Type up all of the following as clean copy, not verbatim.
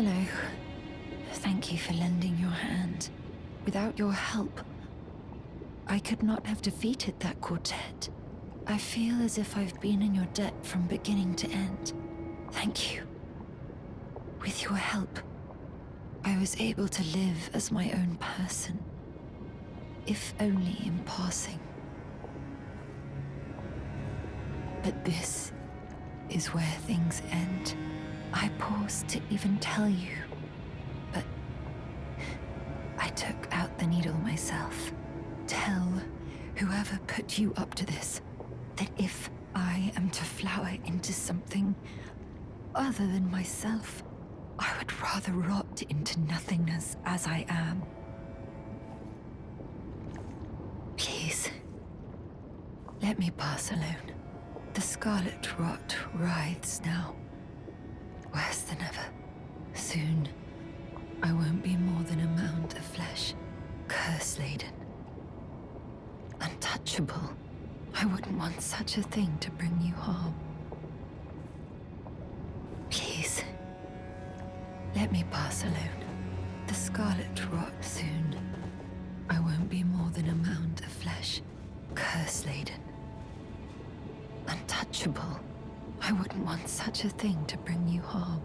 Hello. Thank you for lending your hand. Without your help, I could not have defeated that quartet. I feel as if I've been in your debt from beginning to end. Thank you. With your help, I was able to live as my own person, if only in passing. But this is where things end. I paused to even tell you, but I took out the needle myself. Tell whoever put you up to this that if I am to flower into something other than myself, I would rather rot into nothingness as I am. Please, let me pass alone. The scarlet rot writhes now, worse than ever. Soon, I won't be more than a mound of flesh, curse-laden. Untouchable. I wouldn't want such a thing to bring you harm. Please, let me pass alone. The scarlet rot soon. I won't be more than a mound of flesh, curse-laden. Untouchable. I wouldn't want such a thing to bring you harm.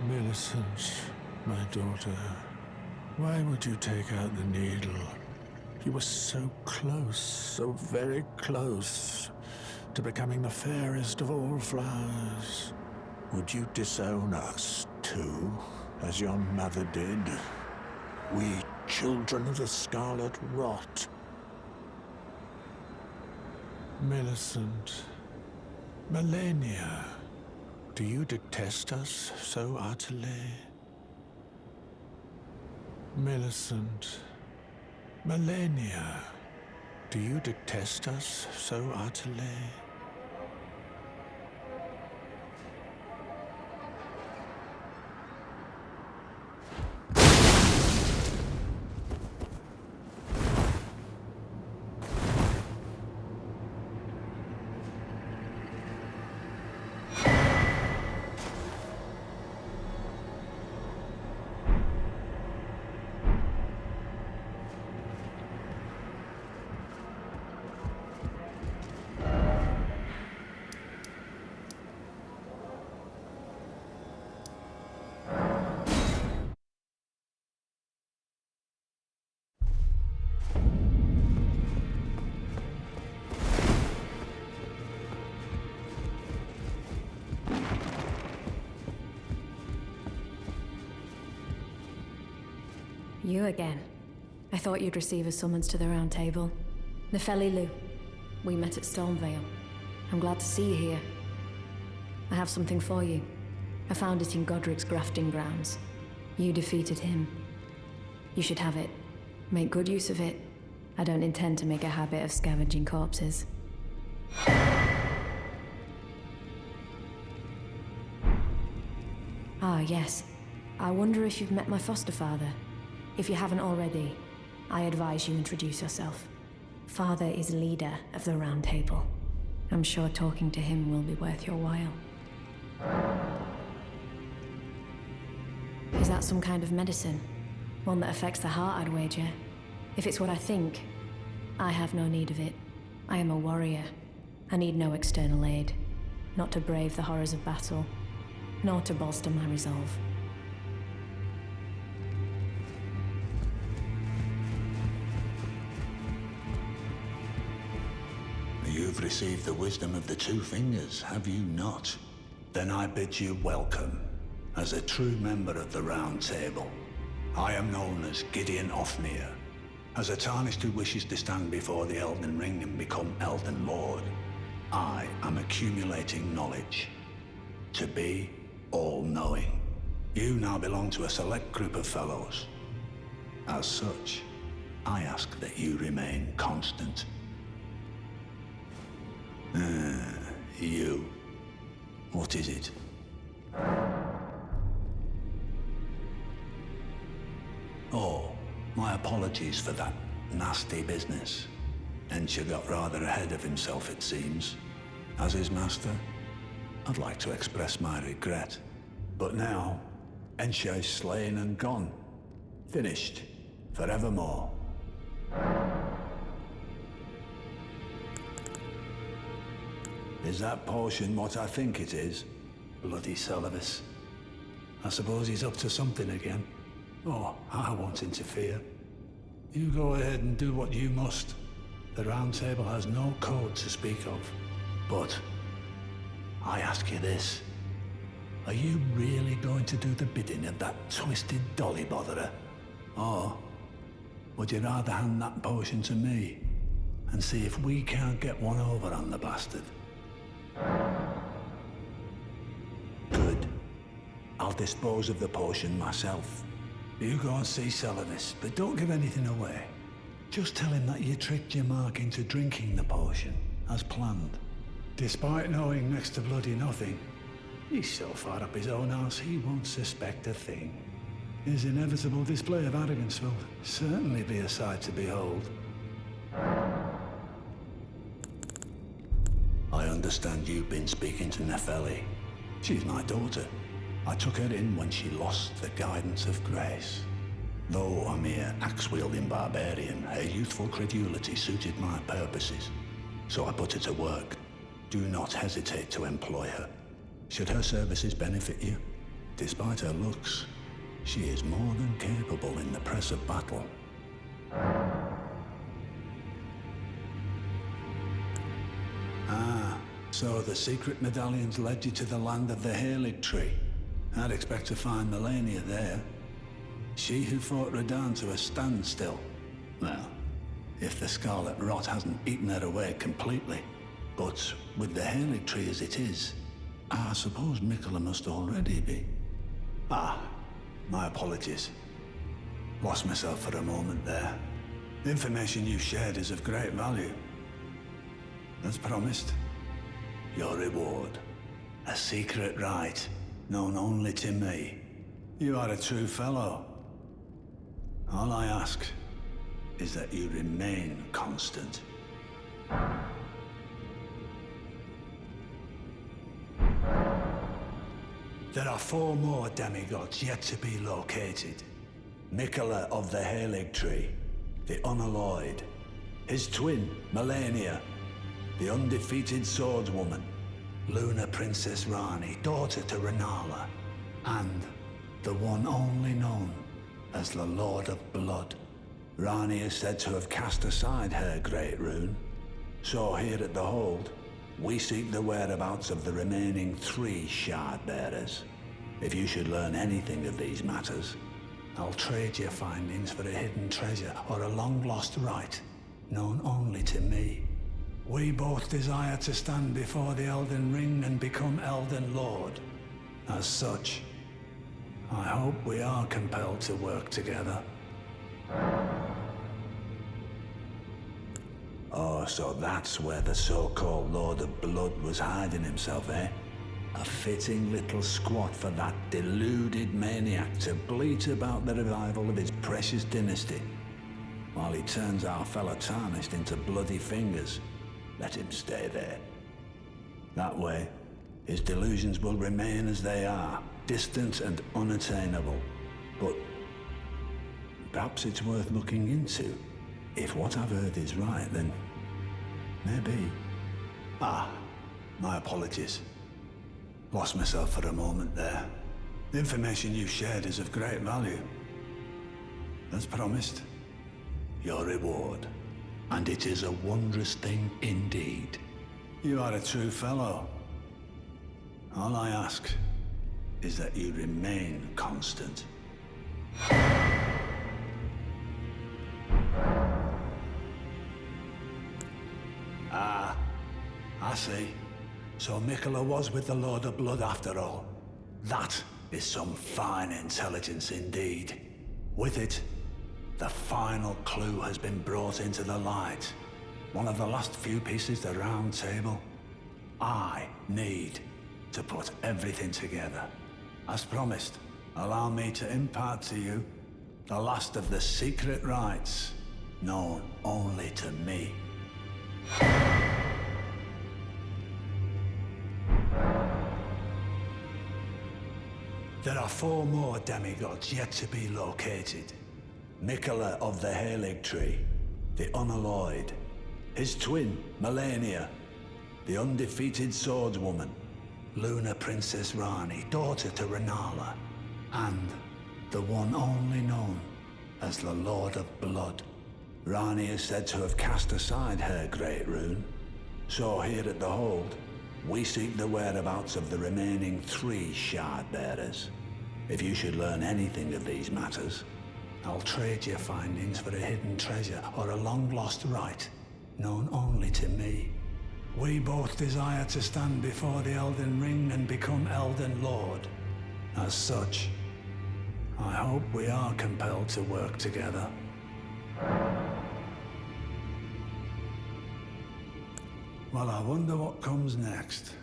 Milicent, my daughter, why would you take out the needle? You were so close, so very close, to becoming the fairest of all flowers. Would you disown us, too, as your mother did? We, children of the scarlet rot. Milicent, Malenia, do you detest us so utterly? Milicent, Malenia, do you detest us so utterly? You again. I thought you'd receive a summons to the Round Table. Nefeli Lu. We met at Stormvale. I'm glad to see you here. I have something for you. I found it in Godric's grafting grounds. You defeated him. You should have it. Make good use of it. I don't intend to make a habit of scavenging corpses. Ah, yes. I wonder if you've met my foster father. If you haven't already, I advise you introduce yourself. Father is leader of the Round Table. I'm sure talking to him will be worth your while. Is that some kind of medicine? One that affects the heart, I'd wager. If it's what I think, I have no need of it. I am a warrior. I need no external aid. Not to brave the horrors of battle, nor to bolster my resolve. You've received the wisdom of the Two Fingers, have you not? Then I bid you welcome, as a true member of the Round Table. I am known as Gideon Ofnir, as a tarnished who wishes to stand before the Eldenring and become Elden Lord. I am accumulating knowledge, to be all-knowing. You now belong to a select group of fellows. As such, I ask that you remain constant. You. What is it? Oh, my apologies for that nasty business. Ensha got rather ahead of himself, it seems. As his master, I'd like to express my regret. But now, Ensha is slain and gone. Finished. Forevermore. Is that potion what I think it is? Bloody Celavus. I suppose he's up to something again. Oh, I won't interfere. You go ahead and do what you must. The Round Table has no code to speak of. But I ask you this. Are you really going to do the bidding of that twisted dolly botherer? Or would you rather hand that potion to me and see if we can't get one over on the bastard? Good. I'll dispose of the potion myself. You go and see Celavus, but don't give anything away. Just tell him that you tricked your mark into drinking the potion, as planned. Despite knowing next to bloody nothing, he's so far up his own arse he won't suspect a thing. His inevitable display of arrogance will certainly be a sight to behold. I understand you've been speaking to Nefeli. She's my daughter. I took her in when she lost the guidance of grace. Though a mere axe-wielding barbarian, her youthful credulity suited my purposes. So I put her to work. Do not hesitate to employ her. Should her services benefit you, despite her looks, she is more than capable in the press of battle. Ah, so the secret medallions led you to the land of the Herelig tree. I'd expect to find Melania there. She who fought Radahn to a standstill. Well, if the Scarlet Rot hasn't eaten her away completely. But with the Herelig tree as it is, I suppose Miquella must already be. Ah, my apologies. Lost myself for a moment there. The information you shared is of great value. As promised, your reward. A secret rite, known only to me. You are a true fellow. All I ask is that you remain constant. There are 4 more demigods yet to be located. Miquella of the Herelig tree, the unalloyed. His twin, Melania, the undefeated swordswoman. Luna Princess Rani, daughter to Renala. And the one only known as the Lord of Blood. Rani is said to have cast aside her great rune. So here at the Hold, we seek the whereabouts of the remaining 3 shard bearers. If you should learn anything of these matters, I'll trade your findings for a hidden treasure or a long-lost rite, known only to me. We both desire to stand before the Eldenring and become Elden Lord. As such, I hope we are compelled to work together. Oh, so that's where the so-called Lord of Blood was hiding himself, eh? A fitting little squat for that deluded maniac to bleat about the revival of his precious dynasty, while he turns our fellow tarnished into bloody fingers. Let him stay there. That way, his delusions will remain as they are, distant and unattainable. But perhaps it's worth looking into. If what I've heard is right, then maybe. Ah, my apologies. Lost myself for a moment there. The information you shared is of great value. As promised, your reward. And it is a wondrous thing indeed. You are a true fellow. All I ask is that you remain constant. Ah, I see. So Miquella was with the Lord of Blood after all. That is some fine intelligence indeed. With it, the final clue has been brought into the light. One of the last few pieces of the round table. I need to put everything together. As promised, allow me to impart to you the last of the secret rites, known only to me. There are 4 more demigods yet to be located. Miquella of the Herelig tree, the unalloyed. His twin, Melania, the undefeated swordswoman. Luna Princess Rani, daughter to Renala. And the one only known as the Lord of Blood. Rani is said to have cast aside her great rune. So here at the Hold, we seek the whereabouts of the remaining 3 shard bearers. If you should learn anything of these matters, I'll trade your findings for a hidden treasure or a long-lost rite, known only to me. We both desire to stand before the Eldenring and become Elden Lord. As such, I hope we are compelled to work together. Well, I wonder what comes next.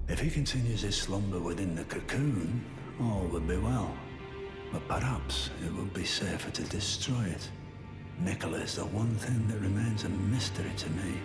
If he continues his slumber within the cocoon, all would be well. But perhaps it would be safer to destroy it. Miquella is the one thing that remains a mystery to me.